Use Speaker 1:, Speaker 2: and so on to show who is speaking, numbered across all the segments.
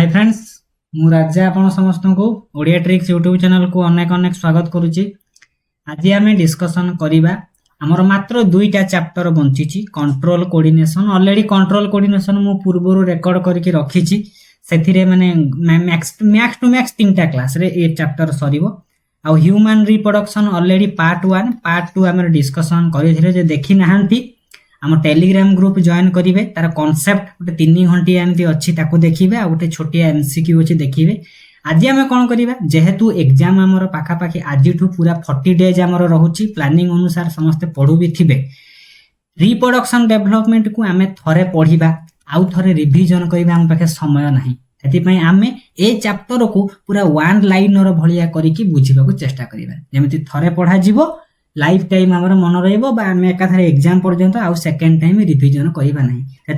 Speaker 1: Hi friends मु राजा आपण समस्त को ओडिया ट्रिक्स यूट्यूब चैनल को अनेक अनेक स्वागत करुच्ची। आज आम डिस्कसन करवा आमर मात्र दुईटा चैप्टर बंची control coordination. Already control coordination मु पूर्व रेकॉर्ड करके रखी से माने मैक्स टू मैक्स 3टा क्लास रे ए चैप्टर सरीबो। आ human reproduction already part 1 part 2 आम डिस्कसन करिथिले जे देखि नाहंती आम टेलीग्राम ग्रुप जॉइन करेंगे। तार कॉन्सेप्ट गोटे 3 घंटिया एमती अच्छी ताकू देखिए आ गोटे छोटिया एमसीक्यू अच्छी देखिए। आज आम कौन करवा जेहेतु एग्जाम आमर पाखापाखि आज पूरा 40 डेज आमर रोचे प्लानिंग अनुसार समस्ते पढ़ू भी थे। रिप्रोडक्शन डेवलपमेंट को आम थरे पढ़ा आउ थरे रिविजन करवा आम पाखे समय ना से आम ए चैप्टर को पूरा वन लाइनर भाया करके बुझा चेष्टा करवा जमी थरे पढ़ा जीवो लाइफ टाइम आमर मन रही एकाथरे एग्जाम पर्यंत आउ सेकेंड टाइम रिविजन करवा ना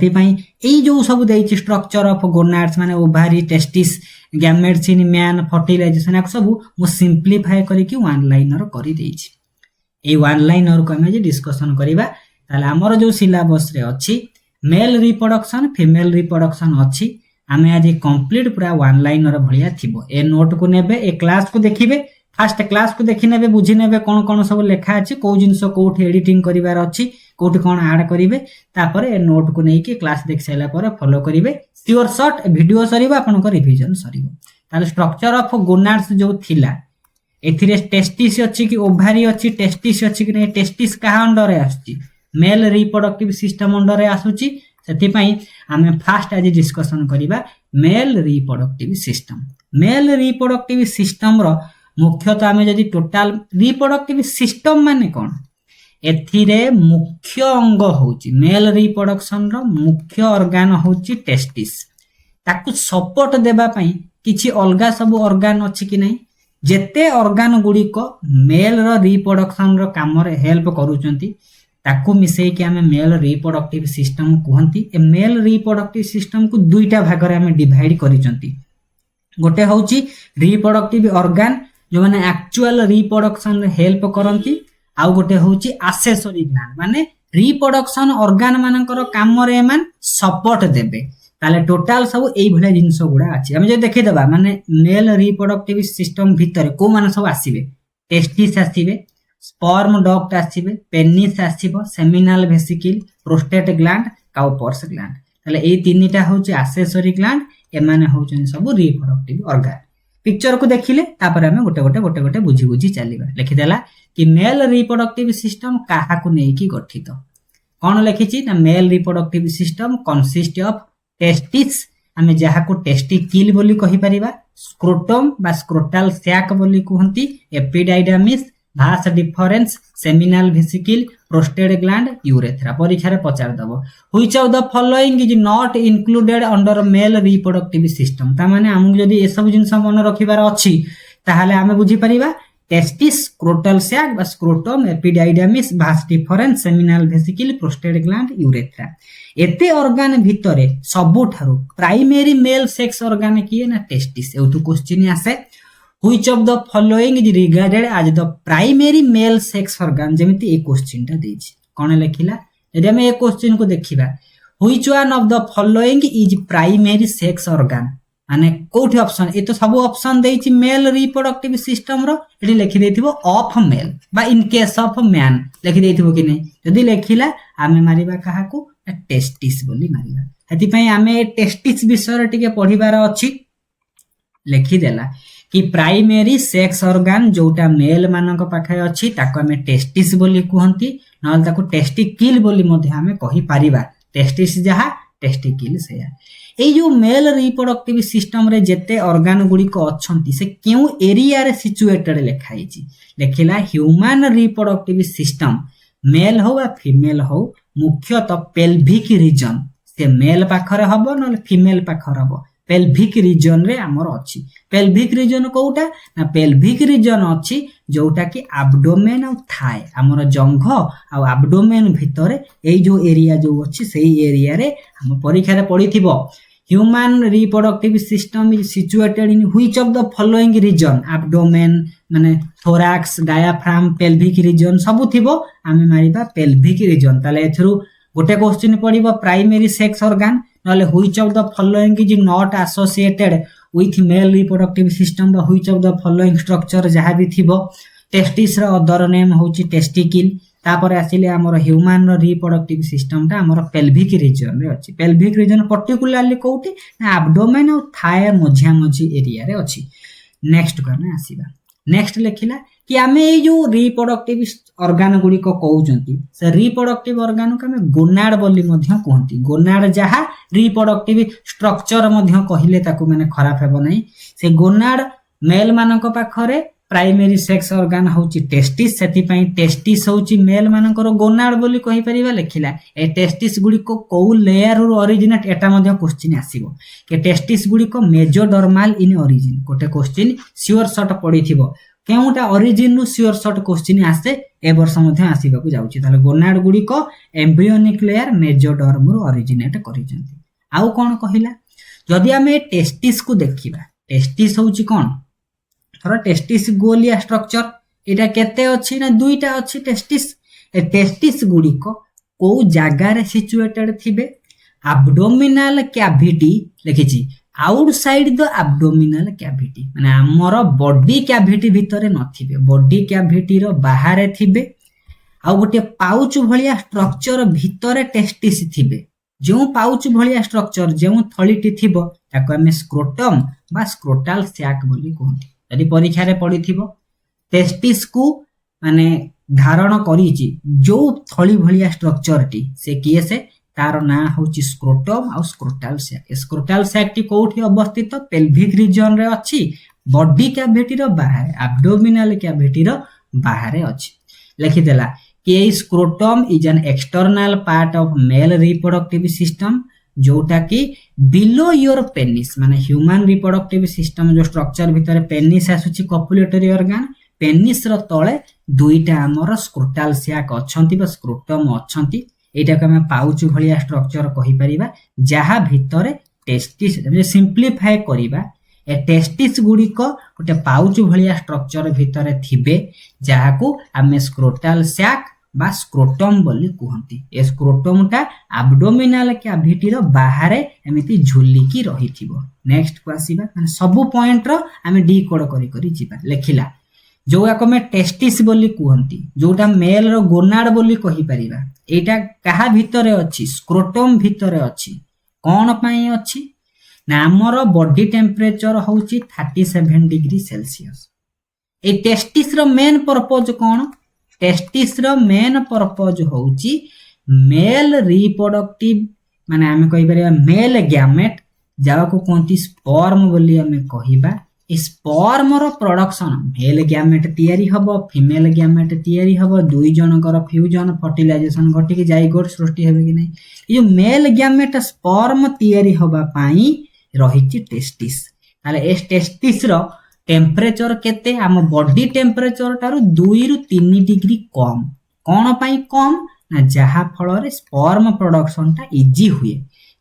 Speaker 1: से जो सब देती स्ट्रक्चर ऑफ गोनाड्स माने ovary testis gametes in man fertilisation या सब मु सिंप्लीफाई करके वन लाइनर कर देई। वन लाइनर को आम डिस्कसन करवा ताले आमर जो सिलेबस रे अच्छी मेल रिप्रोडक्शन फीमेल रिप्रोडक्शन अच्छी आम आज कंप्लीट पूरा वन लाइनर भाया थी। ए नोट को नेबे ए क्लास को देखिए फास्ट क्लास को देखी ने बुझी ने कौन कौन सब लिखा अच्छी कौ जिनस कौटी एडिटिंग करार अच्छी कौटी कौन आड करेंगे तापर ए नोट को लेकिन क्लास देख सारा फॉलो करेंगे। सियोर शॉर्ट वीडियो सर आपन revision sir structure of gonads जो थिला एथिरे टेस्टिस अच्छी कि ओभारी अच्छी टेस्टिस अच्छी कि नहीं टेस्टिस कहा अंडर आसुची मेल रिप्रोडक्टिव सिस्टम अंडर आसुची से आम फास्ट आज डिस्कसन करवा male reproductive system. Male reproductive system रो मुख्यतः आम जदि टोटाल रिप्रोडक्टिव सिस्टम माने कौन एथिरे मुख्य अंग होची मेल रिप्रोडक्शन रो मुख्य ऑर्गन होची टेस्टिस। ताकू सपोर्ट देबा पई किछि अलगा सब ऑर्गन अछि कि नहीं जेते ऑर्गन गुडी को मेल रो रिप्रोडक्शन रो काम रे हेल्प करूचंती ताकू मिसई कि आम मेल रिप्रोडक्टिव सिस्टम कहंती। ए मेल रिप्रोडक्टिव सिस्टम को दुईटा भाग रे आम डिवाइड करिचंती। गोटे होची रिप्रोडक्टिव ऑर्गन जो माने एक्चुअल रिप्रोडक्शन रे हेल्प करंती आउ गोटे होची एक्सेसरी ग्लैंड माने रिप्रोडक्शन ऑर्गन मानकर काम रे मान सपोर्ट देबे। ताले टोटल सब एई भले जिंस गुडा अछि हम जे देखि देबा माने मेल रिप्रोडक्टिव सिस्टम भीतर को माने सब आसीबे टेस्टिस आसीबे स्पर्म डक्ट आसीबे पेनिस आसीबो seminal vesicle prostate gland Cowper's gland. ताले एई तीनटा होची एक्सेसरी ग्लैंड ए माने होचन सब रिप्रोडक्टिव ऑर्गन। पिक्चर को देखिले तापर हमें गोटे गोटे गोटे गोटे बुझी बुझी चलिबा। लिखिदेला कि मेल रिप्रोडक्टिव सिस्टम काहा को नेकी गठित कौन लिखिछि ना male reproductive system consist of testis आमे जहा को टेस्टिकल बोली कहि परिबा स्क्रोटम बा स्क्रोटल सैक बोली कहंती epididymis vas deferens seminal vesicle prostate gland urethra. परीक्षा रे पचार दबो which of the following is not included under male reproductive system. ता माने हमु जदी ए सब जिंस मन रखिबार अछि ताहाले आमे बुझी परिबा टेस्टिस स्क्रोटल सैक बा scrotum epididymis vas deferens seminal vesicle prostate gland urethra. एते ऑर्गन भितरे सबुठारु प्राइमरी मेल सेक्स ऑर्गन किए ना टेस्टिस। एउतु क्वेश्चन आसे which of the following is regarded as the primary male sex organ जेमिति ए क्वेश्चन टा देछि कोन लेखिला यदि हम ए क्वेश्चन को देखिबा which one of the following is primary sex organ माने कोठी ऑप्शन ए तो सब ऑप्शन देछि मेल रिप्रोडक्टिव सिस्टम रो एडी लिखि देथिबो ऑफ मेल बा इन केस ऑफ मैन लिखि देथिबो कि नै यदि लेखिला आमे मारिबा काहा को टेस्टिस बोली मारिबा। हेति पई आमे टेस्टिस विषय टिके पढिबार अछि लिखि देला कि प्राइमरी सेक्स ऑर्गन जोटा मेल मानक पाखे अछि ताको हमें टेस्टिस बोली कहंती नल ताको टेस्टिकल बोली मध्ये हमें कहि परिबा टेस्टिस जहा टेस्टिकल सेया। ए जो मेल रिप्रोडक्टिव सिस्टम रे जेते ऑर्गन गुडी को अछंती से क्यों एरिया रे सिचुएटेड लेखाइछि लेखिला ह्यूमन रिप्रोडक्टिव सिस्टम मेल हो या फीमेल हो मुख्यतः पेल्विक रीजन से मेल पाखरे हबो न फीमेल पाखरे हबो पेल्विक रीजन रे हमर अछि। पेल्विक रीजन कोउटा ना पेल्विक रीजन अछि जोटा कि एब्डोमेन और थाई हमर जंघ और एब्डोमेन भितरे ए जो एरिया जो अछि सेही एरिया रे हम परीक्षा रे पढिथिबो human reproductive system is situated in which of the following region abdomen माने थोरैक्स डायाफ्राम पेल्विक रीजन सब थिबो आमे मारिबा पेल्विक रीजन। ताले एथरु गोटे क्वेश्चन पड़िबो प्राइमरी सेक्स ऑर्गन नले which of the following is not associated with male reproductive system बा which of the following structure जहाँ भी थिबो टेस्टिस रो अदर नेम होची टेस्टिकल तापर आसिले हमर ह्यूमन रो रिप्रोडक्टिव सिस्टम टा हमर पेल्विक रीजन रे अछि पेल्विक रीजन पर्टिकुलरली कोउटी ना एब्डोमेन और थाय मझिया मझी एरिया रे अछि नेक्स्ट करने आसीबा नेक्स्ट लेखिला कि आमे ए जो रिप्रोडक्टिव ऑर्गन गुडी को कहउचंती से रिप्रोडक्टिव ऑर्गन को हमें गोनाड बोली मध्य कहंती गोनाड जहा रिप्रोडक्टिव स्ट्रक्चर मध्य कहिले ताकू माने खराब हेबो नै से गोनाड मेल मानक पाखरे प्राइमरी सेक्स ऑर्गन होची टेस्टिस सेति पई टेस्टिस होची मेल मानकर गोनाड बोली कहि परिबा लेखिला ए टेस्टिस गुडी को को लेयर रो ओरिजिनेट एटा मध्य क्वेश्चन आसीबो के टेस्टिस गुडी को मेजोडर्माल इन ओरिजिन कोटे क्वेश्चन श्योर शॉट पडिथिबो केउटा ओरिजिन नु श्योर शॉट क्वेश्चन आसे ए वर्ष मध्य आसीबा को जाउची ताले गोनाड गुडी को एम्ब्रियोनिक लेयर मेजोडर्म रो ओरिजिनेट करिजंती आउ कोन कहिला जदि हमें टेस्टिस को देखिबा टेस्टिस होची कोन थोड़ा टेस्टिस गोलिया स्ट्रक्चर एटा केते अछि ना दुईटा अछि टेस्टिस ए टेस्टिस गुडी को जागा रे सिचुएटेड थिबे एब्डोमिनल कैविटी लिखिछि आउटसाइड द एब्डोमिनल कैविटी माने हमर बॉडी कैविटी भितरे नथिबे बॉडी कैविटी रो बाहरे थिबे आ गोटे पाउच भलिया स्ट्रक्चर भितरे टेस्टिस थिबे जो पाउच भलिया स्ट्रक्चर जो थळीटी थिबो ताको हमें स्क्रोटम बा स्क्रोटाल सैक बोली कहंती यदि परीक्षा रे पडिथिबो टेस्टिस को माने धारण करिछि जो थळी भलिया स्ट्रक्चर टी से किए से तार ना होची स्क्रोटम और स्क्रोटाल सैक टी कोठी अवस्थित पेल्विक रीजन रे अछि बॉडी कैविटी रो बाहर एब्डोमिनल कैविटी रो बाहर अछि लिखि देला कि scrotum is an external part of male reproductive system जोटा कि बिलो योर पेनिस माने ह्यूमन रिप्रोडक्टिव सिस्टम जो स्ट्रक्चर भितर पेनिस आसुची कॉपुलेटरी ऑर्गन पेनिस रो तळे दुईटा हमर स्क्रोटाल सैक अछंती बा स्क्रोटम अछंती एटा को हम पाउच भलिया स्ट्रक्चर कहि परिबा जहा भितर टेस्टिस जे सिंपलीफाई करिबा ए टेस्टिस गुडी को गोटे पाउच भलिया स्ट्रक्चर भितर थिबे जहा को हमें स्क्रोटाल सैक बा स्क्रोटम बोली कहंती ए स्क्रोटम टा एब्डोमिनल कैविटी रो बाहरे एमिति झुलिकी रहिथिबो नेक्स्ट को आसीबा माने सब पॉइंट रो हमें डी कोड करी करी जिबा लेखिला जोया को में टेस्टिस बोली कहंती जोटा मेल रो गोनाड बोली कहि परिबा एटा कहा भितरे अछि स्क्रोटम भितरे अछि कोन पई अछि ना हमर बॉडी टेम्परेचर होउची 37 डिग्री सेल्सियस ए टेस्टिस रो मेन पर्पस कोन टेस्टिस रो मेन पर्पस होउची मेल रिप्रोडक्टिव माने हमें कहि परिबा मेल गैमेट जावा को कोंती स्पर्म बोली हमें कहिबा स्पर्म रो प्रोडक्शन मेल गैमेट तयारी हबो फीमेल गैमेट तयारी हबो दुई जनकर फ्यूजन फर्टिलाइजेशन घटी के जाइगोट सृष्टि हेबे कि नै ये मेल गैमेट स्पर्म तयारी हबा पई रहिची टेस्टिस ताले एस टेस्टिस रो टेम्परेचर केते हम बॉडी टेम्परेचर तारु 2 रु 3 डिग्री कम कोन पई कम ना जहा फल रे स्पर्म प्रोडक्शन ता इजी हुए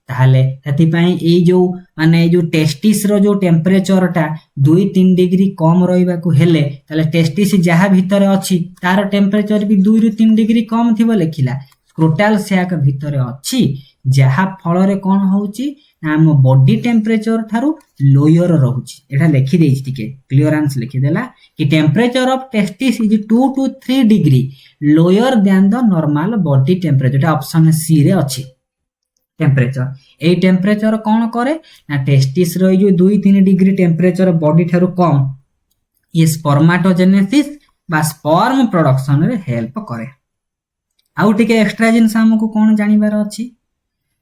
Speaker 1: ताले तति पई ए जो माने जो टेस्टिस रो जो टेम्परेचर ता 2-3 डिग्री कम रहिबा को हेले ताले टेस्टिस जहा भीतर अछि तार टेम्परेचर भी 2 रु 3 डिग्री कम थिबो लेखिला स्क्रोटाल सैक भीतर अछि जहा फल रे कोन होउची ना हम बॉडी टेम्परेचर थारु लोयर रहउची एटा लिखि देइछि टिके क्लियरेंस लिखि देला कि temperature of testis is 2 to 3 degree lower than the normal body temperature option C रे अछि टेम्परेचर ए टेम्परेचर कोन करे ना टेस्टिस रो जो 2-3 डिग्री टेम्परेचर बॉडी थारु कम ये स्पर्माटोजेनेसिस बा स्पर्म प्रोडक्शन रे हेल्प करे आउ टिके एक्स्ट्रा जिंस हमकु कोन जानिबार अछि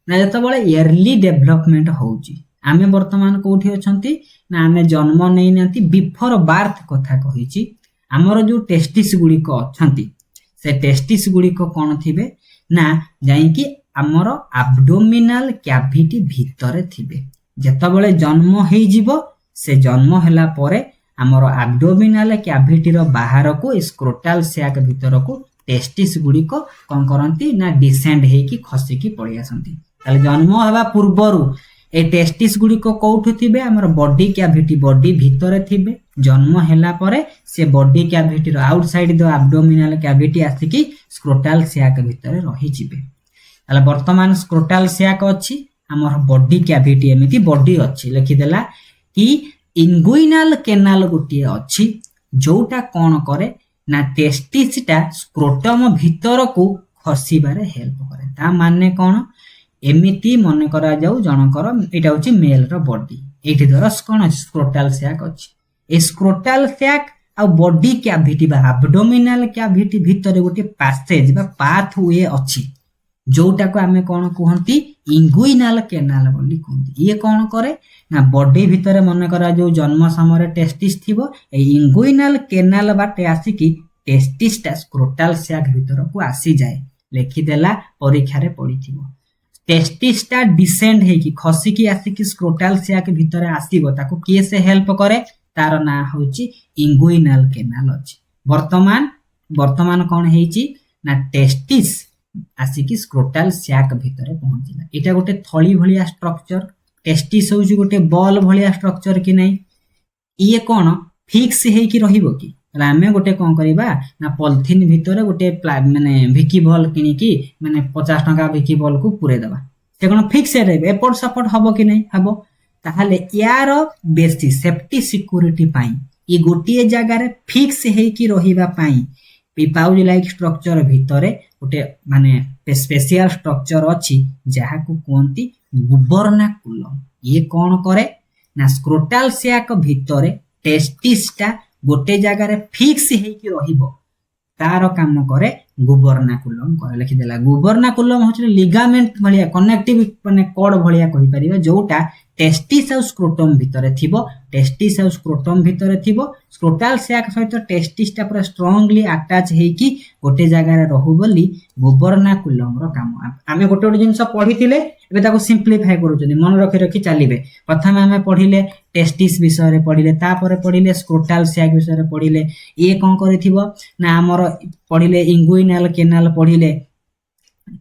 Speaker 1: ना जत बळे इयरली डेवलपमेंट होउची आमे वर्तमान कोठी अछंती ना आमे जन्म नै नती बिफोर बर्थ कथा कहिची हमर जो टेस्टिस गुडी को अछंती से टेस्टिस गुडी को कोन थिबे ना जाई कि हमर एब्डोमिनल कैविटी भितरे थिबे जत बळे जन्म हेइ जिवो से जन्म हला परे हमर एब्डोमिनल कैविटी रो बाहर को स्क्रोटाल सैक भितर को टेस्टिस गुडी को कोन करंती ना डिसेंड हे कि खसी कि पड़ी आसंती ताले जन्म हवा पूर्वरु ए टेस्टिस गुडी को कोठु थिबे हमर बॉडी कैविटी बॉडी भितरे थिबे जन्म हला परे से बॉडी कैविटी रो आउटसाइड द एब्डोमिनल कैविटी आसी कि स्क्रोटाल सैक भितरे रहि जिबे ताले वर्तमान स्क्रोटाल सैक अछि आमर बॉडी कैविटी एमिति बॉडी अछि लिखिदेला कि इंगुइनाल केनाल गोटे अछि जोटा कोन करे ना टेस्टिस टा स्क्रोटम भीतर को खसीबारे हेल्प करे ता माने कोन एमिति मन करा जाऊ जनकर एटा होची मेल रो बॉडी एठी दरस कोन अछि स्क्रोटाल सैक अछि ए स्क्रोटाल सैक आ बॉडी कैविटी बा एब्डोमिनल कैविटी भीतर गोटे पैसेज बा पाथवे अछि जोटा को आमे कोन कहंती इंगुइनाल केनाल बोली कहंती ये कोन करे ना बॉडी भीतर मन करा जो जन्म समय टेस्टिस थिबो ए इंगुइनाल केनाल बाटे आसी कि टेस्टिस टा स्क्रोटाल सैक भीतर को आसी जाए लिखि देला परीक्षा रे पढिथिबो टेस्टिस टा डिसेंड हे कि खसी कि आसी कि स्क्रोटाल सैक भीतर आसीबो ताको के से हेल्प करे तार ना होची इंगुइनाल केनाल अछि वर्तमान कोन हेची ना टेस्टिस आसी कि स्क्रोटाल सैक भीतर पहुंचिला एटा गोटे थळी भलिया स्ट्रक्चर टेस्टिस होची गोटे बॉल भलिया स्ट्रक्चर कि नै ये कोन फिक्स हे कि रहिबो कि आमे गोटे कोन करिबा ना पॉलिथिन भीतर गोटे माने भिकी बॉल किनि कि माने 50 टका भिकी बॉल को पुरे देबा से कोन फिक्स रहबे एपोर्ट सपोर्ट हबो कि नै हबो ताहाले यार बेसी सेफ्टी सिक्योरिटी पाई ये गोटे जगह रे फिक्स हे कि रहिबा पाई पाउज लाइक स्ट्रक्चर भितरे गोटे माने स्पेशल स्ट्रक्चर अछि जहा को कोंती गुबर्नाकुलम ये कोन करे ना स्क्रोटाल सैक भितरे टेस्टिस टा गोटे जगह रे फिक्स हे कि रहिबो तार काम करे गुबर्नाकुलम करे लिखि देला गुबर्नाकुलम होछ लिगामेंट भलिया कनेक्टिव माने कोड भलिया कहि परिबा जोटा टेस्टिस और स्क्रोटम भितरे थिबो टेस्टिस और स्क्रोटम भितरे थिबो स्क्रोटाल सैक सहित टेस्टिस टा पूरा स्ट्रांगली अटैच हे कि गोटे जगह रे रहु बोली गुबर्नाकुलम रो काम आमे गोटे गोटे जिंस पढिथिले एबे ताको सिंपलीफाई करूछनी मन रखि रखि चलीबे प्रथम आमे पढिले टेस्टिस विषय रे पढिले तापर पढिले स्क्रोटाल सैक विषय रे पढिले ये कोन करिथिबो ना हमर पढिले इंगुइनाल केनाल पढिले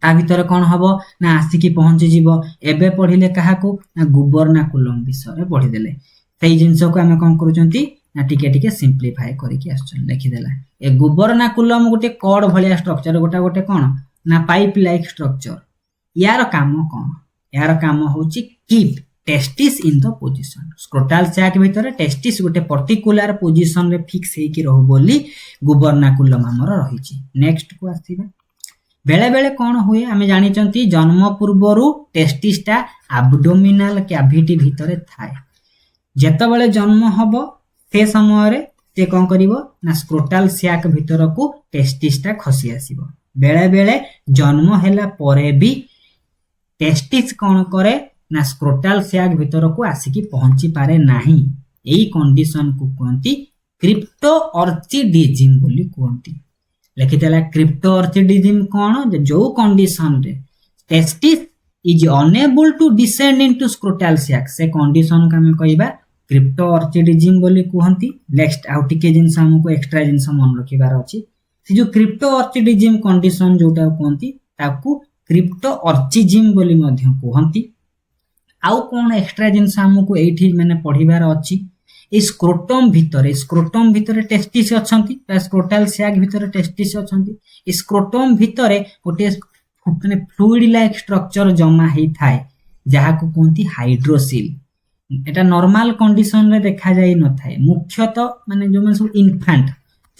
Speaker 1: ता भीतर कोन हबो ना आसी कि पहुंची जीवो एबे पढिले काहा को ना गुबर्नाकुलम विषय रे पढि देले सेही जिंस को आमे कोन करूचंती ना टिके टिके सिंपलीफाई करिकि आछन लिखि देला ए गुबर्नाकुलम गोटे कॉर्ड भलिया स्ट्रक्चर गोटे कोन ना पाइप लाइक स्ट्रक्चर यार काम होची keep testis in the position scrotal sac भीतर टेस्टिस गोटे पर्टिकुलर पोजीशन रे फिक्स हे कि रहु बोली गुबर्नाकुलम हमर रहिची नेक्स्ट को आसीबा बेले बेले कोन होय आमे जानि चंती जन्म पूर्वरु टेस्टिस टा एब्डोमिनल कैविटी भीतर थाए जेते बेले जन्म हबो से समय रे से कोन करिवो ना स्क्रोटाल सैक भीतर को टेस्टिस टा खसी आसीबो बेले बेले जन्म हैला परे भी टेस्टिस कोन करे ना स्क्रोटाल सैक भीतर को आसी कि पहुंची पारे नाही एई कंडीशन को कहंती क्रिप्टो ऑर्चिडिज्म बोली कहंती लिखितेला क्रिप्टो ऑर्चिडिज्म कोन जो कंडीशन रे testis is unable to descend into scrotal sac से कंडीशन का हम कहबा क्रिप्टो ऑर्चिडिज्म बोली कहंती नेक्स्ट आउट के जिंस हमको एक्स्ट्रा जिंस मन रखिबार अछि से जो क्रिप्टो ऑर्चिडिज्म कंडीशन जोटा कहंती ताकू क्रिप्टो ऑर्चिज्म बोली मध्य कहंती आउ कोन एक्स्ट्रा जिंस हमको एठी माने पढिबार अछि ए स्क्रोटम भितर टेस्टिस अछंती स्क्रोटाल सैक भितर टेस्टिस अछंती ए स्क्रोटम भितर गोटे माने फ्लूइड लाइक स्ट्रक्चर जमा हेई थाए जहा को कोंती हाइड्रोसिल एटा नॉर्मल कंडीशन रे देखा जाई न थाए मुख्यतः माने जो माने सब इन्फेंट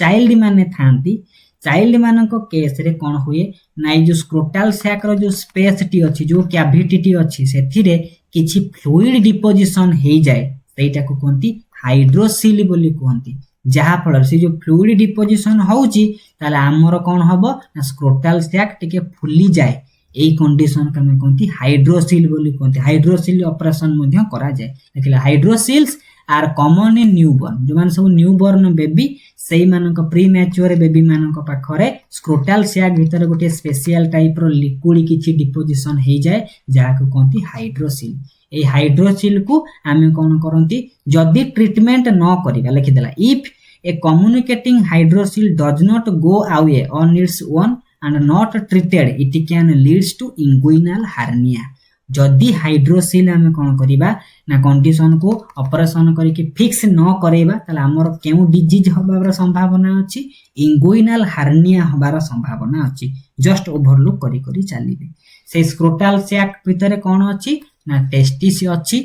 Speaker 1: चाइल्ड माने थांती चाइल्ड मानको केस रे कोन हुए ना जो स्क्रोटाल सैक रो जो स्पेस टी अछि जो कैविटी टी अछि सेथिरे किछि फ्लूइड डिपोजिशन हेई जाए सेटा को कोंती हाइड्रोसिल बोली कहंती जहा फल से जो फ्लूइड डिपोजिशन होउची ताले हमर कोन हबो ना स्क्रोटाल सैक टिके फुली जाए एई कंडीशन का में कहंती हाइड्रोसिल बोली कहंती हाइड्रोसिल ऑपरेशन मध्ये करा जाए देखला हाइड्रोसिल्स आर कॉमन इन न्यूबॉर्न जो मान सब न्यूबॉर्न बेबी सेई मानक प्री मैच्योर बेबी मानक पाखरे स्क्रोटाल सैक भीतर गोटे स्पेशल टाइप रो लिक्विड किछि डिपोजिशन हेई जाए जहा को कहंती हाइड्रोसिल ए हाइड्रोसिल को आमे कोन करंती जदी ट्रीटमेंट न करिबा लिखि देला if a communicating hydrocele does not go away on its own and not treated it can leads to inguinal hernia जदी हाइड्रोसिल आमे कोन करिबा ना कंडीशन को ऑपरेशन करी के फिक्स न करेबा तले हमर केउ डिजीज होबार संभावना अछि इंगुइनल हार्निया होबार संभावना अछि जस्ट ओवरलुक करी करी चलीबे से स्क्रोटाल सैक भीतर कोन अछि ना टेस्टिस अच्छी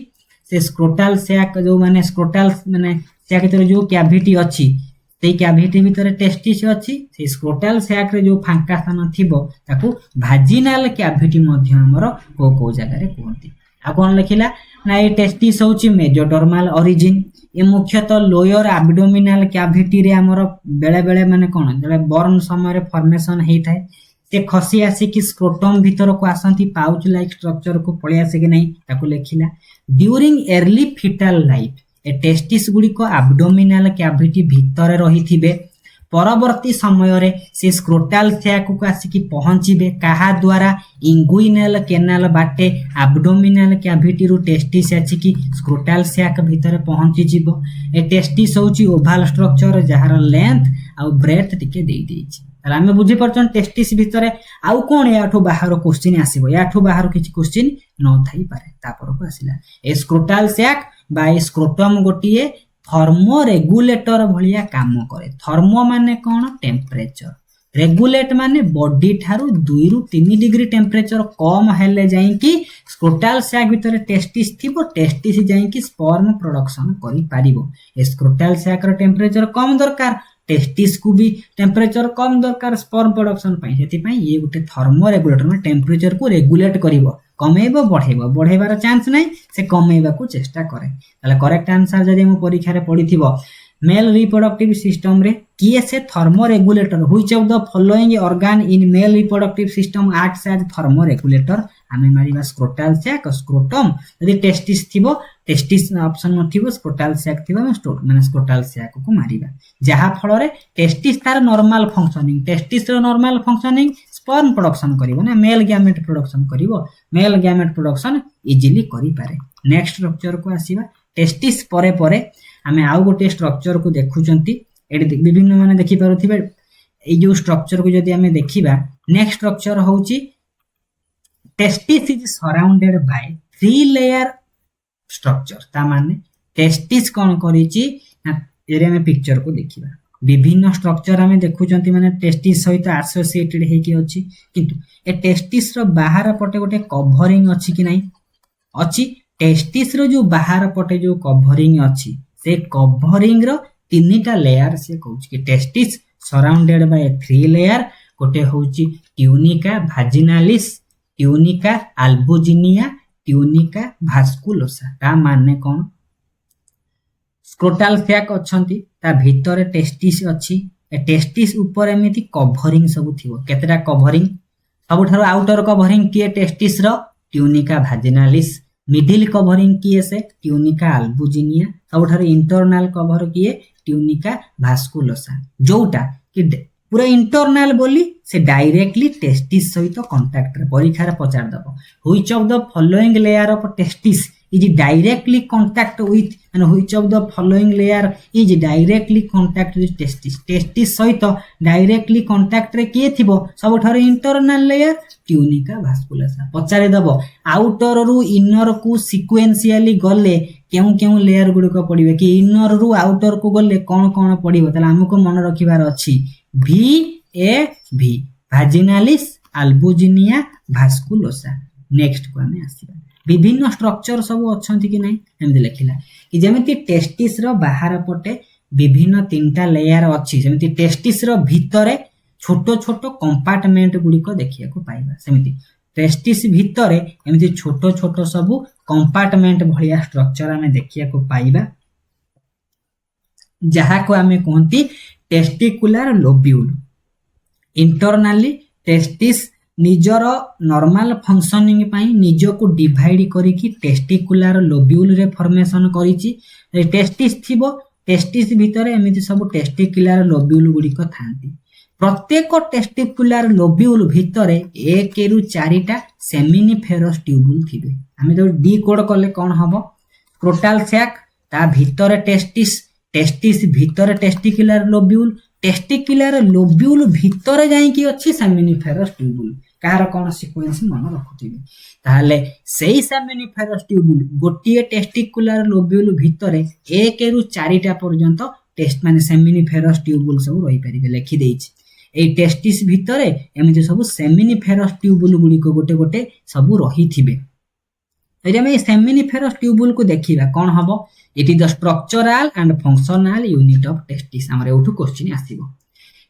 Speaker 1: से स्क्रोटाल सैक जो माने स्क्रोटाल माने सैक भीतर जो कैविटी अच्छी से कैविटी भीतर टेस्टिस अच्छी से स्क्रोटाल सैक रे जो फांका स्थान थिबो ताकू भाजिनाल कैविटी मध्य हमर को जगह रे कहती आ कोन लिखिला ना ये टेस्टिस होची मेजोडर्माल ओरिजिन ये मुख्यतः लोयर एब्डोमिनल कैविटी रे हमर बेले बेले माने कोन जले बर्न समय रे फॉर्मेशन हेई थाए से खसी आसी कि स्क्रोटम भीतर को आसंती पाउच लाइक स्ट्रक्चर को पळे आसे कि नहीं ताकू लिखिला during early foetal life a testis गुडी को एब्डोमिनल कैविटी भीतर रही थिबे परवर्ती समय रे से स्क्रोटाल सैक को आसी कि पहुंचीबे कहा द्वारा इंगुइनल केनाल बाटे एब्डोमिनल कैविटी रु टेस्टिस आछि कि स्क्रोटाल सैक भीतर पहुंची जिवो ए टेस्टिस होची ओवल स्ट्रक्चर जहार लेंथ आ ब्रेथ टिके देई देछि ताला हमें बुझी परछन टेस्टिस भीतर आउ कोन याठो बाहर क्वेश्चन आसीबो याठो बाहर किछि क्वेश्चन न थाई पारे तापर को आसिला ए स्क्रोटाल सैक बा स्क्रोटम गोटिए थर्मो रेगुलेटर भलिया काम करे थर्मो माने कोन टेम्परेचर रेगुलेट माने बॉडी ठारू 2 रु 3 डिग्री टेम्परेचर कम हेले जाई कि स्क्रोटाल सैक भीतर टेस्टिस थिबो टेस्टिस जाई कि स्पर्म प्रोडक्शन करि पारिबो स्क्रोटाल सैक रो टेम्परेचर कम दरकार टेस्टिस को भी टेम्परेचर कम दरकार स्पर्म प्रोडक्शन पाई सेति पाई ये गुटे थर्मो रेगुलेटर में टेम्परेचर को रेगुलेट करिवो कमेइबो बढ़ेबार चांस नहीं से कमेइबा को चेष्टा करे ताले करेक्ट आंसर जदि हम परीक्षा रे पढिथिबो मेल रिप्रोडक्टिव सिस्टम रे किए से thermoregulator which of the following organ in male reproductive system acts as thermoregulator आमे मारिबा स्क्रोटाल सैक स्क्रोटम यदि टेस्टिस थिबो टेस्टिस ऑप्शन नथिबो स्क्रोटाल सैक थिबो माने स्क्रोटाल सैक को मारिबा जहा फल रे टेस्टिस तार नॉर्मल फंक्शनिंग टेस्टिस रो नॉर्मल फंक्शनिंग स्पर्म प्रोडक्शन करिवो ना मेल गैमेट प्रोडक्शन करिवो मेल गैमेट प्रोडक्शन इजीली करि पारे नेक्स्ट स्ट्रक्चर को आसीबा टेस्टिस परे परे आमे आउ गोटे स्ट्रक्चर को देखुचंती एडी विभिन्न माने देखि पारुथिबे ए जो स्ट्रक्चर को जदि आमे देखिबा नेक्स्ट स्ट्रक्चर होउची testis is surrounded by 3 layer structure ता माने टेस्टिस कोन करिची ना एरे में पिक्चर को देखिबा विभिन्न स्ट्रक्चर हमें देखुचंती माने टेस्टिस सहित एसोसिएटेड हे कि अछि किंतु ए टेस्टिस रो बाहर पटे गोटे कवरिंग अछि कि नाही अछि टेस्टिस रो जो बाहर पटे जो कवरिंग अछि से कवरिंग रो तीनटा लेयर से कहउछि कि टेस्टिस सराउंडेड बाय 3 लेयर गोटे होउछि ट्यूनिका भाजिनालिस ट्यूनिका अल्बुजिनिया ट्यूनिका भास्कुलोसा ता माने कोन स्क्रोटाल सैक अछंती ता भीतर टेस्टिस अछि ए टेस्टिस ऊपर एमिति कवरिंग सब थिवो केतेटा कवरिंग सबठारो आउटर कवरिंग किए टेस्टिस रो ट्यूनिका भाजिनालिस मिडिल कवरिंग किए से ट्यूनिका अल्बुजिनिया सबठारो इंटरनल कवर किए ट्यूनिका भास्कुलोसा जोटा कि पूरा इंटरनल बोली से डायरेक्टली टेस्टिस सहित कांटेक्ट रे परीक्षा रे पचार दबो which of the following layer of testis is directly contact with and which of the following layer is directly contact with testis testis सहित डायरेक्टली कांटेक्ट रे किए थिबो सबठारो इंटरनल लेयर ट्यूनिका भास्कुलोसा पचारे दबो आउटर रु इनर को sequentially गले केउ केउ लेयर गुडी को पडिबे कि इनर रु आउटर को गले कोन कोन पडिबो तला हमको मन रखिबार अछि भी ए भी भाजिनालिस अल्बुजिनिया भास्कुलोसा नेक्स्ट को हमें आसीबा विभिन्न स्ट्रक्चर सब अछंती कि नहीं एमदे लिखिला कि जेमिति टेस्टिस रो बाहर पटे विभिन्न तीनटा लेयर अछि जेमिति टेस्टिस रो भितरे छोटो छोटो कंपार्टमेंट गुडी को देखिया को पाइबा सेमिति टेस्टिस भितरे एमिति छोटो छोटो सब कंपार्टमेंट भलिया स्ट्रक्चर हमें देखिया को पाइबा जहा को हमें कहंती टेस्टिकुलर लोब्यूल इंटरनली टेस्टिस निजर नॉर्मल फंक्शनिंग पाई निजो को डिवाइड करी कि टेस्टिकुलर लोब्यूल रे फॉर्मेशन करिछि टेस्टिस थिबो टेस्टिस भितरे एमिति सब टेस्टिकुलर लोब्यूल गुडी को थांती प्रत्येक टेस्टिकुलर लोब्यूल भितरे 1 रु 4टा सेमिनिफेरस ट्यूबुल थिबे हमें जो डी कोड करले कोन हबो स्क्रोटाल सैक ता भितरे टेस्टिस टेस्टिस भितरे टेस्टिकुलर लोब्यूल भितरे जाई कि अछि सेमिनिफेरस ट्यूबुल कार कोन सीक्वेंस मन रखुथिबे ताले सेही सेमिनिफेरस ट्यूबुल गोटिए टेस्टिकुलर लोब्यूल भितरे 1 रु 4टा पर्यंत टेस्ट माने सेमिनिफेरस ट्यूबुल सब रही परिबे लिखि देछि ए टेस्टिस भितरे एमिति सब सेमिनिफेरस ट्यूबुल गुडी को गोटे गोटे सब रही थिबे यदि आम सेमिनिफेरस ट्यूबुल को देखा कौन हम it is the structural and functional unit of testis आमर एठू क्वेश्चन आसीबो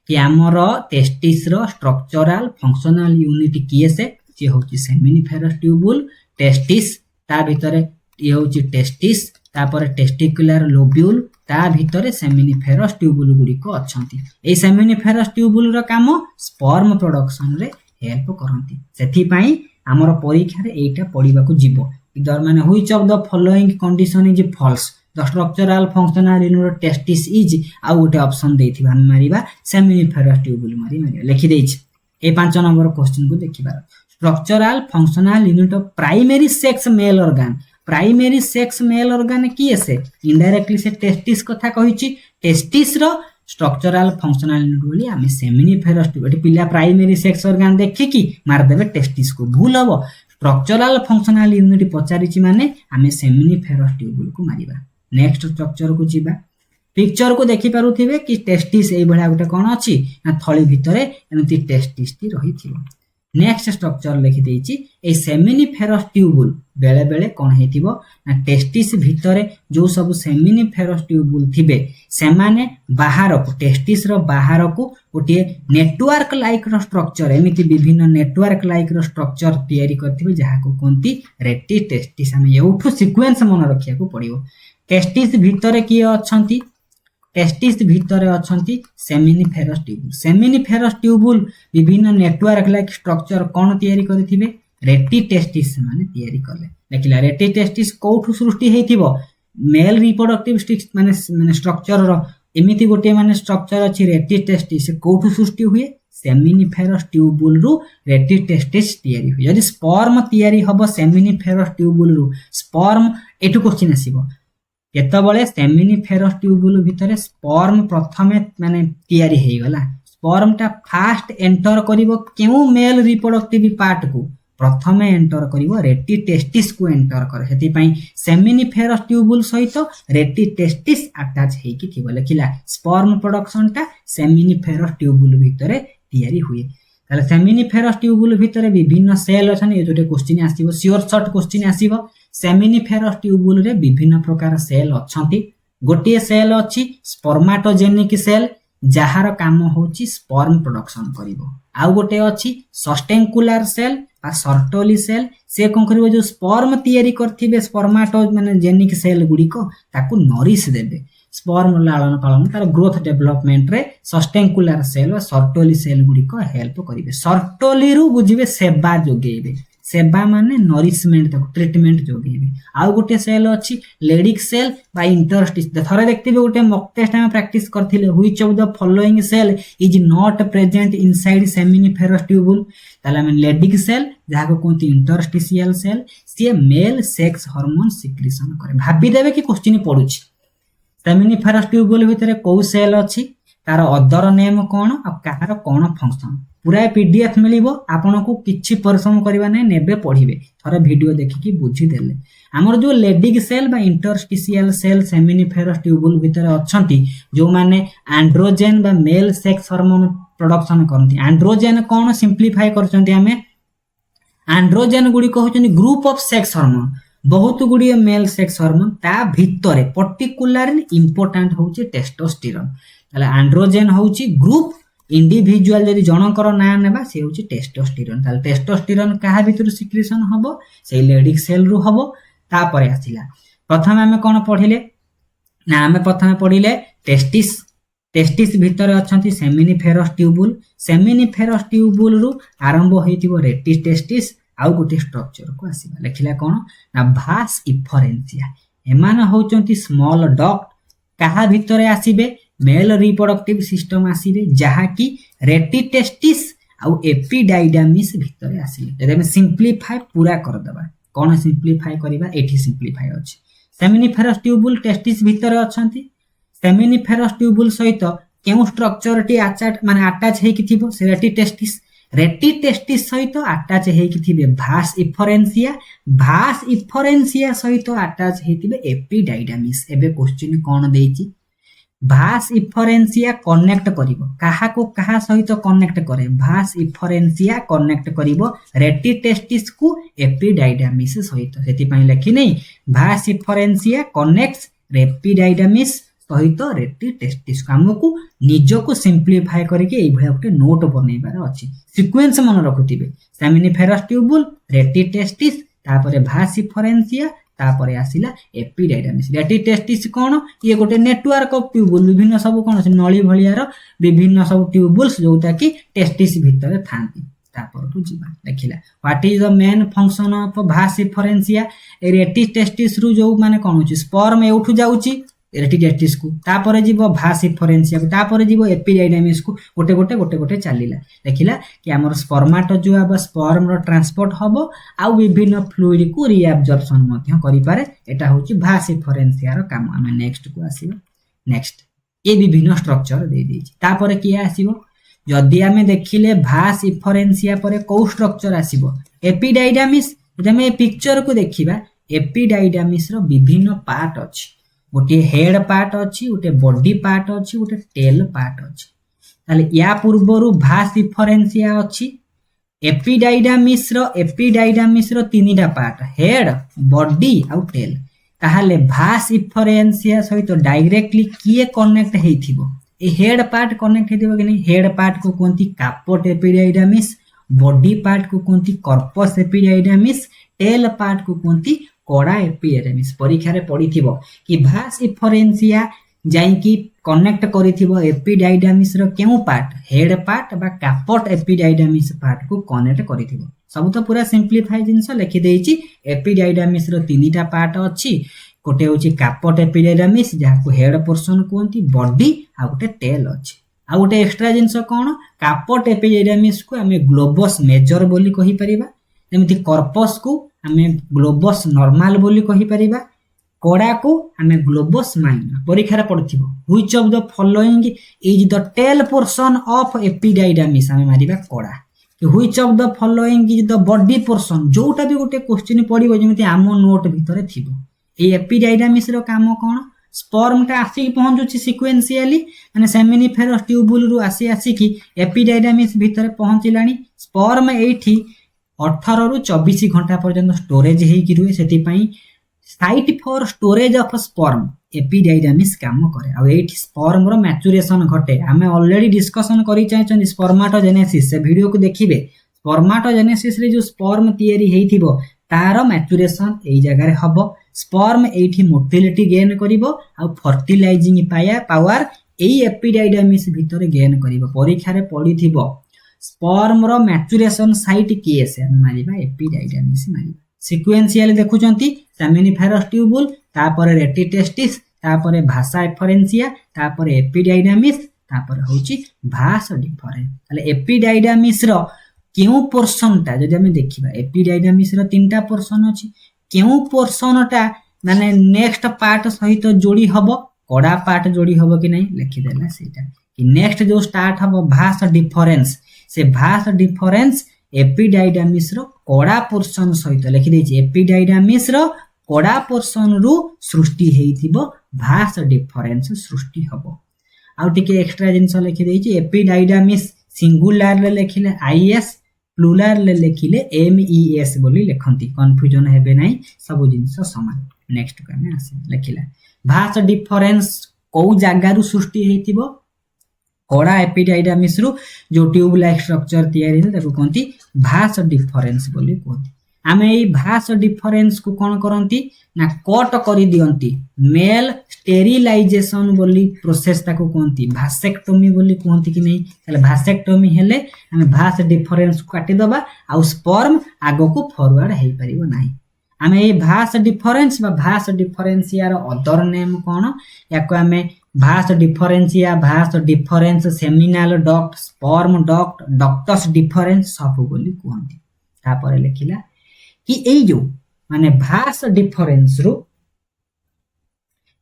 Speaker 1: कि आमर टेस्टिस रो स्ट्रक्चरल फंक्शनल यूनिट किए से जे होची सेमिनिफेरस ट्यूबुल टेस्टिस ता भितरे ये होची टेस्टिस तापर टेस्टिकुलर लोब्यूल ता भितरे सेमिनिफेरस ट्यूबुल गुडी को अछंती ए सेमिनिफेरस ट्यूबुल रो काम स्पर्म प्रोडक्शन रे हेल्प करंती सेथि पई आमर परीक्षा रे एटा पढिबा को जीवो इधर माने which of the following condition is false the structural functional unit of testis is आ गोटे ऑप्शन देथिबा हम मारिबा सेमिनिफेरस ट्यूबुल मारिबा लिखि देछि ए 5 नंबर क्वेश्चन को देखिबा structural functional unit of primary sex mail organ primary sex mail organ किए से indirectly से टेस्टिस कथा कहिछि टेस्टिस रो स्ट्रक्चरल फंक्शनल यूनिट बोली आमे सेमिनिफेरस ट्यूब पिला प्राइमरी सेक्स ऑर्गन देखि कि मार देबे टेस्टिस को भूल हबो स्ट्रक्चरल फंक्शनल यूनिट पचारिछि माने आमे सेमिनिफेरस ट्यूब को मारिबा नेक्स्ट स्ट्रक्चर को जीबा पिक्चर को देखि पारुथिबे कि टेस्टिस एई भला गोटे कोन अछि ना थळी भितरे एमति टेस्टिस टी रहिथिबो नेक्स्ट स्ट्रक्चर लिखि देछि ए सेमिनिफेरस ट्यूबुल बेले बेले कोन हेतिबो ना टेस्टिस भितरे जो सब सेमिनिफेरस ट्यूबुल थिबे से माने बाहर को टेस्टिस रो बाहर को गोटे नेटवर्क लाइक रो स्ट्रक्चर एमिति विभिन्न नेटवर्क लाइक रो स्ट्रक्चर तयारी करथिबे जहा को कोंती रेक्टि टेस्टिस हम एउठु सीक्वेंस मन रखिया को पड़िबो टेस्टिस भितरे की अछंती टेस्टिस भितरे अछंती सेमिनिफेरस ट्यूबुल विभिन्न नेटवर्क लाइक स्ट्रक्चर कोन तयारी करथिबे रेक्टि टेस्टिस माने तयारी करले देखिला रेक्टि टेस्टिस कोठु सृष्टि हेतिबो मेल रिप्रोडक्टिव माने स्ट्रक्चर रो एमिति गोटे माने स्ट्रक्चर अछि रेक्टि टेस्टिस कोठु सृष्टि हुए सेमिनिफेरस ट्यूबुल रु रेक्टि टेस्टिस तयारी हुए यदि स्पर्म तयारी हबो सेमिनिफेरस ट्यूबुल रु स्पर्म एटु क्वेश्चन आसीबो केतबळे सेमिनिफेरस ट्यूबुल भितरे स्पर्म प्रथमे माने तयारी हेइ गला स्पर्म ता फास्ट एंटर करिवो केउ मेल रिप्रोडक्टिव पार्ट को प्रथमे एंटर करिवो रेक्टि टेस्टिस को एंटर करे हेति पई सेमिनिफेरस ट्यूबुल सहित रेक्टि टेस्टिस अटैच हेकि थिबो लेखिला स्पर्म प्रोडक्शन ता सेमिनिफेरस ट्यूबुल भितरे तयारी हुए ताले सेमिनिफेरस ट्यूबुल भितरे विभिन्न सेल अछन ए जोटे क्वेश्चन आसीबो श्योर शॉर्ट क्वेश्चन आसीबो सेमिनिफेरस ट्यूबुल रे विभिन्न प्रकार सेल अछंती गोटे सेल अछि स्पर्माटोजेनिक सेल जहार काम होची स्पर्म प्रोडक्शन करिवो आ गोटे अछि सस्टेंकुलर सेल आ सर्टोली सेल से कोन करिवो जो स्पर्म तयारी करथिबे स्पर्माटो माने जेनिक सेल गुडी को ताकू नरिश देबे स्पर्म लालन पालन तार ग्रोथ डेवलपमेंट रे सस्टेंकुलर सेल और सर्टोली सेल गुडी को हेल्प करिवे सर्टोली रु बुझिबे सेवा जोगेबे सेवा माने नरिशमेंट तक ट्रीटमेंट जोगेबे आ गोटे सेल अछि लेडिक सेल बा इंटरस्टिस थरे देखथिबे गोटे मॉक टेस्ट में प्रैक्टिस करथिले which of the following cell is not present inside seminiferous tubule ताले में लेडिक सेल जहा को कोंती इंटरस्टिशियल सेल से मेल सेक्स हार्मोन सिक्रीशन करे भाबी देबे कि क्वेश्चन पडुछि सेमिनिफेरस ट्यूबुल भितरे को सेल अछि तार अदर नेम कोन आ कहार कोन फंक्शन पूरा पीडीएफ मिलिबो आपन को किछि परिश्रम करबा नै नेबे पढिबे थरे वीडियो देखि कि बुझी देले हमर जो लेडिक सेल बा इंटरस्टिशियल सेल सेमिनिफेरस ट्यूबुल भितरे अछंती जो माने एंड्रोजन बा मेल सेक्स हार्मोन प्रोडक्शन करंती एंड्रोजन कोन सिंपलीफाई करचंती हमें एंड्रोजन गुडी कहउचनी ग्रुप ऑफ सेक्स हार्मोन बहुत गुडी मेल सेक्स हार्मोन ता भितरे पर्टिकुलरली इंपोर्टेंट होची टेस्टोस्टेरोन ताले एंड्रोजन होची ग्रुप इंडिविजुअल जदि जनकर ना नेबा से होची टेस्टोस्टेरोन ताले टेस्टोस्टेरोन कहा भितर सिक्रीशन हबो से लेडिक सेल रु हबो ता परे आसिला प्रथम हमें कोन पढिले ना हमें प्रथम पढिले टेस्टिस भितर अछंती सेमिनिफेरस ट्यूबुल रु आरंभ होइतिबो रेक्टि टेस्टिस आउ गोटे स्ट्रक्चर को आसीबा लेखिला कोन ना भास इफरेंसिया एमान होचंती स्मॉल डक्ट कहा भितरे आसीबे मेल रिप्रोडक्टिव सिस्टम आसीबे जहा की रेक्टि टेस्टिस आउ एपिडाइडामिस भितरे आसीबे जदि हम सिंपलीफाई पूरा कर देबा कोन सिंपलीफाई करिबा एठी सिंपलीफाई अछि सेमिनिफेरस ट्यूबुल टेस्टिस भितरे अछंती सेमिनिफेरस ट्यूबुल सहित केउ स्ट्रक्चर टी अटैच हेकि थिबो से रेक्टि टेस्टिस सहित अटैच हेकि थिबे भास इफरेंसिया सहित अटैच हेतिबे एपिडाइडामिस एबे क्वेश्चन कोन देइची भास इफरेन्सिया कनेक्ट करिवो काहा को काहा सहित कनेक्ट करे भास इफरेन्सिया कनेक्ट करिवो रेटी टेस्टिस को एपिडाइडामिस सहित सेति पई लेखि नै भास इफरेन्सिया कनेक्ट्स एपिडाइडामिस सहित रेटी टेस्टिस को हमकु निजो को सिंपलीफाई करके एई भय एक नोट बनैबार अछि सीक्वेंस मन रखुतिबे सेमिनिफेरस ट्यूबुल रेटी टेस्टिस तापरे भास इफरेन्सिया तापरे आसिला एपिडाइडामिस रेटी टेस्टिस कोन ये गोटे नेटवर्क ऑफ ट्यूबुल विभिन्न सब कोन नळी भलियार विभिन्न सब ट्यूबुल्स जोटा कि टेस्टिस भीतर थांती तापर तो जीवा देखिला what is the main function of vas efferentia rete testis रु जो माने कोन होची स्पर्म एउठु जाउची रेटी टेस्टिस को तापर जीवो भास इफरेन्सिया को तापर जीवो एपिडाइडामिस को गोटे गोटे गोटे गोटे चलीला देखिला कि हमर स्पर्माटोजोआ बा स्पर्म रो ट्रांसपोर्ट हबो आ विभिन्न फ्लूइड को रीअब्जॉर्प्शन मध्य करि पारे एटा होची भास इफरेन्सिया रो काम हम नेक्स्ट को आसीबो नेक्स्ट ए विभिन्न स्ट्रक्चर दे देछि तापर कि आसीबो जदि हमें देखिले भास इफरेन्सिया परे को स्ट्रक्चर आसीबो एपिडाइडामिस जदि हम ए पिक्चर को देखिबा एपिडाइडामिस रो विभिन्न पार्ट अछि गोटे हेड पार्ट अछि गोटे बॉडी पार्ट अछि गोटे टेल पार्ट अछि ताले या पूर्वरु भास इफरेन्सिया अछि एपिडाइडामिस रो तीनटा पार्ट हेड बॉडी आ टेल ताहाले भास इफरेन्सिया सहित डायरेक्टली किए कनेक्ट हेथिबो ए हेड पार्ट कनेक्ट हेथिबो कि नै हेड पार्ट को कोनती कापोट एपिडाइडामिस बॉडी पार्ट को कोनती कॉर्पस एपिडाइडामिस टेल पार्ट को कोनती कोड़ा एपिडाइडामिस परीक्षा रे पढिथिबो कि भास इफरेन्सिया जाई कि कनेक्ट करिथिबो एपिडाइडामिस रो केउ पार्ट हेड पार्ट बा कापोट एपिडाइडामिस पार्ट को कनेक्ट करिथिबो सब तो पूरा सिंपलीफाई जिंस लिखि देइछि एपिडाइडामिस रो तीनटा पार्ट अछि गोटे होछि कापोट एपिडाइडामिस जहा को हेड पोर्शन कोंती बॉडी आ गोटे टेल अछि आ गोटे एक्स्ट्रा जिंस कोन कापोट एपिडाइडामिस को हमें ग्लोबस मेजर बोली कहि परिबा जेमिति कॉर्पस को हमें ग्लोबस नॉर्मल बोली कहि परिबा कोड़ा को हमें ग्लोबस माइनर परीक्षा रे पढथिबो which of the following is the tail portion of epididymis हमें मारिबा कोड़ा कि which of the following is the body portion जोटा भी गोटे क्वेश्चन पडिबो जेमिति आमो नोट भितरे थिबो ए एपिडाइडामिस रो काम कोन स्पर्म टा आसी पहुंचुची सिक्वेंशियली माने सेमिनिफेरस ट्यूबुल रु आसी कि एपिडाइडामिस भितरे पहुंचिलानी स्पर्म एठी 18 रु 24 घंटा पर्यंत स्टोरेज हेई कि रुए सेति पई site for storage of sperm एपिडाइडामिस काम करे आ एठी स्पर्म रो मैच्योरेशन घटे हमें ऑलरेडी डिस्कशन करि चाहि स्पर्माटोजेनेसिस से वीडियो को देखिबे स्पर्माटोजेनेसिस रे जो स्पर्म तयारी हेइथिबो तार मैच्योरेशन एई जगह रे हबो स्पर्म एठी मोटिलिटी गेन करिवो आ फर्टिलाइजिंग पावर एई एपिडाइडामिस भितरे गेन करिवो परीक्षा रे पढिथिबो स्पर्म रो मैच्योरेशन साइट केस हम मारिबा एपिडाइडामिस मारिबा सिक्वेंशियली देखुचंती सेमिनिफेरस ट्यूबुल तापर रेटी टेस्टिस तापर भासा इफरेन्सिया तापर एपिडाइडामिस तापर होची भास डिफरेंस ताले एपिडाइडामिस रो केउ पोर्शन टा जदि हम देखिबा एपिडाइडामिस रो तीनटा पोर्शन अछि केउ पोर्शन टा माने नेक्स्ट पार्ट सहित जोड़ी हबो कोड़ा पार्ट जोड़ी हबो कि नै लिखि देला सेटा कि नेक्स्ट जो स्टार्ट हबो भास डिफरेंस से भास डिफरेंस एपिडाइडामिस रो कोड़ा पोर्शन सहित लिखि देछि एपिडाइडामिस रो कोड़ा पोर्शन रु सृष्टि हेइथिबो भास डिफरेंस सृष्टि हबो आ टिके एक्स्ट्रा जिंस लिखि देछि एपिडाइडामिस सिंगुलर ले लिखिले आईएस प्लुराल ले लिखिले एमईएस बोली लिखंती कंफ्यूजन हेबे नै सब जिंस समान नेक्स्ट कमे आसे लिखिला भास डिफरेंस को जागा रु सृष्टि हेइथिबो कोड़ा एपिडाइडामिस रु जो ट्यूब लाइक स्ट्रक्चर तयारी है ताको कोंती भास डिफरेंस बोली कोंती आमे ए भास डिफरेंस को कोन करंती ना कट करि दियंती मेल स्टेरिलाइजेशन बोली प्रोसेस ताको कोंती भासेक्टोमी बोली कोंती कि नै तले भासेक्टोमी हेले हमें भास डिफरेंस को काटी दबा आ स्पर्म आगो को फॉरवर्ड हेइ परिबो नै हमें ए भास डिफरेंस बा भास डिफरेंसिया रो अदर नेम कोन याको हमें vas deferens seminal duct sperm duct ductus deferens सब बोली कोंती तापर लिखिला कि ए जो माने भास डिफरेंस रो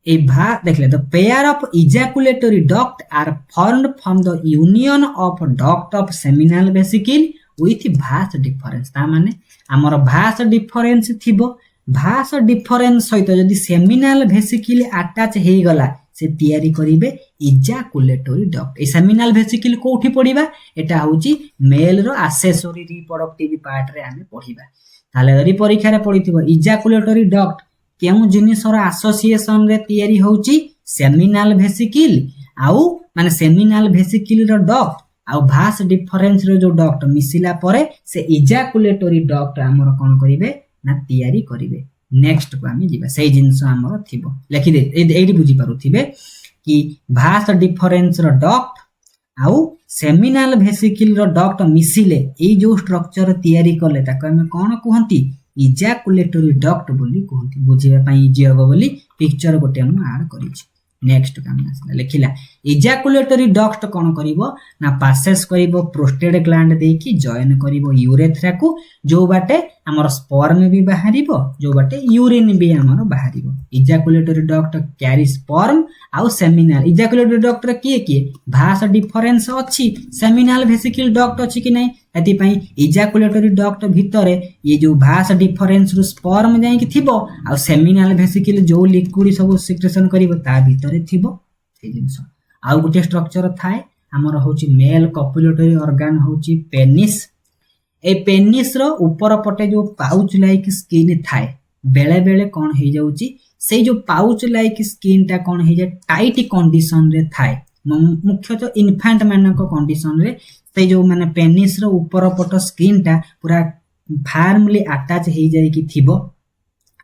Speaker 1: ए देखले the pair of ejaculatory duct are formed from the union of duct of seminal vesicle with vas deferens ता माने हमर भास डिफरेंस थिबो भास डिफरेंस सहित जदी सेमिनल वेसिकल अटैच हे गला से तैयारी करिवे इजाकुलेटरी डक्ट। ए सेमिनाल वेसिकल कोठी पढिबा एटा होची मेल रो एक्सेसरी रिप्रोडक्टिव पार्ट रे आमे पढिबा। ताले यदि परीक्षा रे पढिथिबो इजाकुलेटरी डक्ट केउ जिनिसर एसोसिएशन रे तैयारी होची सेमिनाल वेसिकल आउ माने सेमिनाल वेसिकल रो डक्ट आउ भास डिफरेंस रो जो डक्ट मिसिला परे से इजाकुलेटरी डक्ट हमर कोन करिवे ना तैयारी करिवे। नेक्स्ट को आमे जिबा सेही जिंस हमर थिबो लेखि दे एडी बुझी पारुथिबे कि भास डिफरेंस रो डक्ट आउ सेमिनाल वेसिकल रो डक्ट मिसिले ए जो स्ट्रक्चर तैयारी करले ताको हमें कोन कहंती इजाकुलेटरी डक्ट बोली कहंती। बुझिबा पई इजी हबो बोली पिक्चर गोटे हम ऐड करिछि। नेक्स्ट काम आसला लेखिला इजाकुलेटरी डक्ट कोन करिवो ना पासेस करिवो प्रोस्टेट ग्लैंड देकी जॉइन करिवो यूरेथ्रा को जो बाटे हमर स्पर्म भी बाहरिबो जो बाटे यूरिन भी हमर बाहरिबो। इजाकुलेटरी डक्ट कैरी स्पर्म आउ सेमिनाल इजाकुलेटरी डक्ट रे किए भास डिफरेंस अछि सेमिनाल वेसिकल डक्ट अछि कि नै एति पई इजाकुलेटरी डक्ट भितरे ये जो भास डिफरेंस रु स्पर्म जाई कि थिबो आ सेमिनाल वेसिकल जो लिक्विड सब सिक्रेशन करिवो ता भितरे थिबो से जिंस। आ गुटे स्ट्रक्चर थाए हमर होची मेल कपुलेटरी ऑर्गन होची पेनिस। ए पेनिस रो ऊपर पटे जो पाउच लाइक स्किन थाए बेले बेले कोन हे जाउची से जो पाउच लाइक स्किन ता कोन हे जे टाइट कंडीशन रे थाए मुख्यतः इन्फेंट मानक कंडीशन रे से जो माने पेनिस रो ऊपर पट स्किन टा पूरा फार्मली अटैच हे जाय कि थिबो।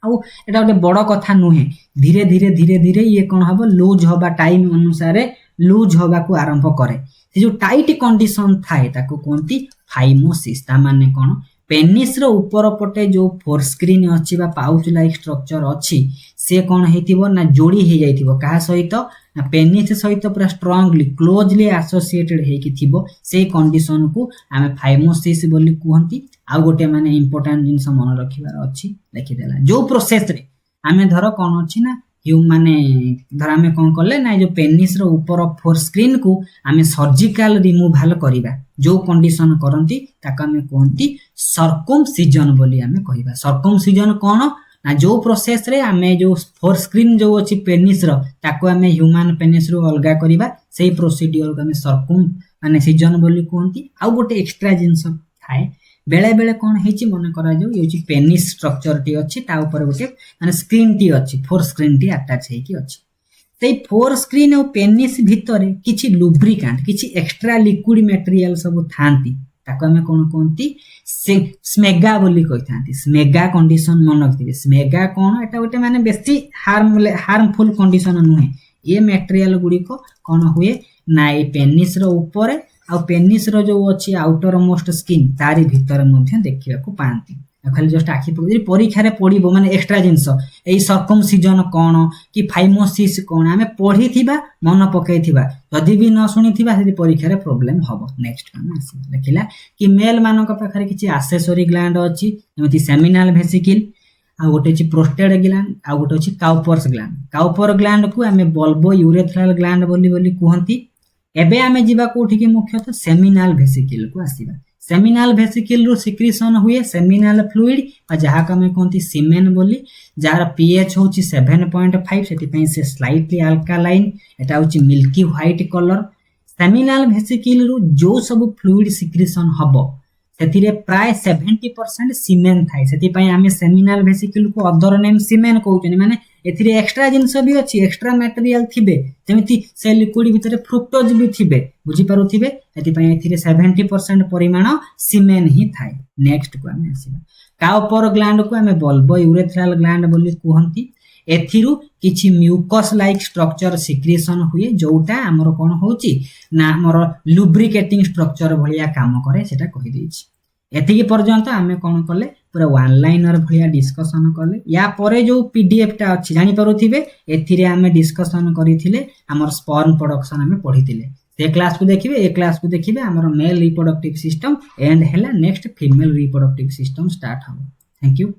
Speaker 1: आउ एटा गोटे बड़ कथा नुहे धीरे धीरे धीरे धीरे ये कोन हबो लूज होबा टाइम अनुसार लूज होबा को आरंभ करे से जो टाइट कंडीशन थाए ताको कोनती फाइमोसिस। ता माने कोन पेनिस रो ऊपर पटे जो फोर स्क्रीन अछि बा पाउच लाइक स्ट्रक्चर अछि से कोन हेतिबो ना जोड़ी हे जाइतिबो कहा सहित ना पेनिस सहित पूरा स्ट्रांगली क्लोजली एसोसिएटेड हे कि थिबो से कंडीशन को आमे फाइमोसिस बोली कहंती। आ गोटे माने इंपोर्टेंट जिंस मन रखिबार अछि लिखि देला जो प्रोसेस रे आमे धर कोन अछि ना माने धर आमे कोन करले ना जो पेनिस रो ऊपर फोर स्क्रीन को आमे सर्जिकल रिमूवल करिबा जो कंडीशन करंती ताका आमे कहंती सर्कमसिजन बोली आमे कहिबा। सर्कमसिजन कोन ना जो प्रोसेस रे आमे जो फोर स्क्रीन जो अछि पेनिस रो ताको आमे ह्यूमन पेनिस रो अलगा करिबा सेही प्रोसीड्यूर को आमे सर्कम माने सिजन बोली कहंती। आ गोटे एक्स्ट्रा जिंस थाए बेले बेले कोन हेची मन करा जो ये पेनिस स्ट्रक्चर टी अछि ता ऊपर गोटे माने स्क्रीन टी अछि फोर स्क्रीन टी अटैच हे कि अछि सेही फोर स्क्रीन और पेनिस भितरे किछि लुब्रिकेंट किछि एक्स्ट्रा लिक्विड मटेरियल सब थांती ताको हमें कोन कोनती स्मेगा बोली कहि थांती। स्मेगा कंडीशन मन रखिबे स्मेगा कोन एटा गोटे माने बेसी हार्मफुल कंडीशन नुहे ये मटेरियल गुडी को कोन हुए ना ए पेनिस रो ऊपर आ पेनिस रो जो अछि आउटर मोस्ट स्किन तारी भितर मध्ये देखिबा को पांती। खाली जस्ट आखि पकड़ी परीक्षा रे पढिबो माने एक्स्ट्रा जिंस एई सर्कमसिजन कोन कि फाइमोसिस कोन आमे पढी थिबा मन पकई थिबा जदी भी न सुनी थिबा सेदी परीक्षा रे प्रॉब्लम हबो। नेक्स्ट काम आसी देखिला कि मेल मानक पाखरे किछि एक्सेसरी ग्लैंड अछि जेमति सेमिनाल वेसिकल आ गोटे अछि प्रोस्टेट ग्लैंड आ गोटे अछि काउपर्स ग्लैंड। काउपर ग्लैंड को आमे बल्बो यूरेथ्रल ग्लैंड बोली कहंती। एबे आमे जिबा कोठी कि मुख्यतः सेमिनाल वेसिकल को आसीबा। सेमिनाल वेसिकल रो सिक्रेशन हुए सेमिनाल फ्लूइड आ जहा का में कोनती सीमेन बोली जार पीएच होची 7.5 सेति पई से स्लाइटली अल्कालाइन एटा होची मिल्की व्हाइट कलर। सेमिनाल वेसिकल रो जो सब फ्लूइड सिक्रेशन हबो सेतिरे प्राय 70% सीमेन थाई सेति पई आमे सेमिनाल वेसिकल को अदर नेम सीमेन कहउचनी माने एथिरे एक्स्ट्रा जिंस भी अछि एक्स्ट्रा मटेरियल थिबे जेमिति से लिक्विड भितरे फ्रुक्टोज भी थिबे बुझी पारुथिबे एति पई एथिरे 70% परिमाण सीमेन ही थाई। नेक्स्ट को आमे आसीबा काउपर ग्लैंड को आमे बल्बो यूरेथ्रल ग्लैंड बोली कहंती। एथिरु किछि म्यूकस लाइक स्ट्रक्चर सिक्रेशन हुए जोटा हमर कोन होची ना हमर लुब्रिकेटिंग स्ट्रक्चर भलिया काम करे सेटा कहि देछि। एतिकी पर्यंत आमे कोन करले पूरा वन लाइनर भलिया डिस्कशन करले या परे जो पीडीएफ टा अछि जानि पारुथिबे एथिरे आमे डिस्कशन करिथिले हमर स्पर्म प्रोडक्शन आमे पढिथिले से क्लास को देखिबे ए क्लास को देखिबे हमर मेल रिप्रोडक्टिव सिस्टम एंड हैला next female reproductive system start हो। Thank you.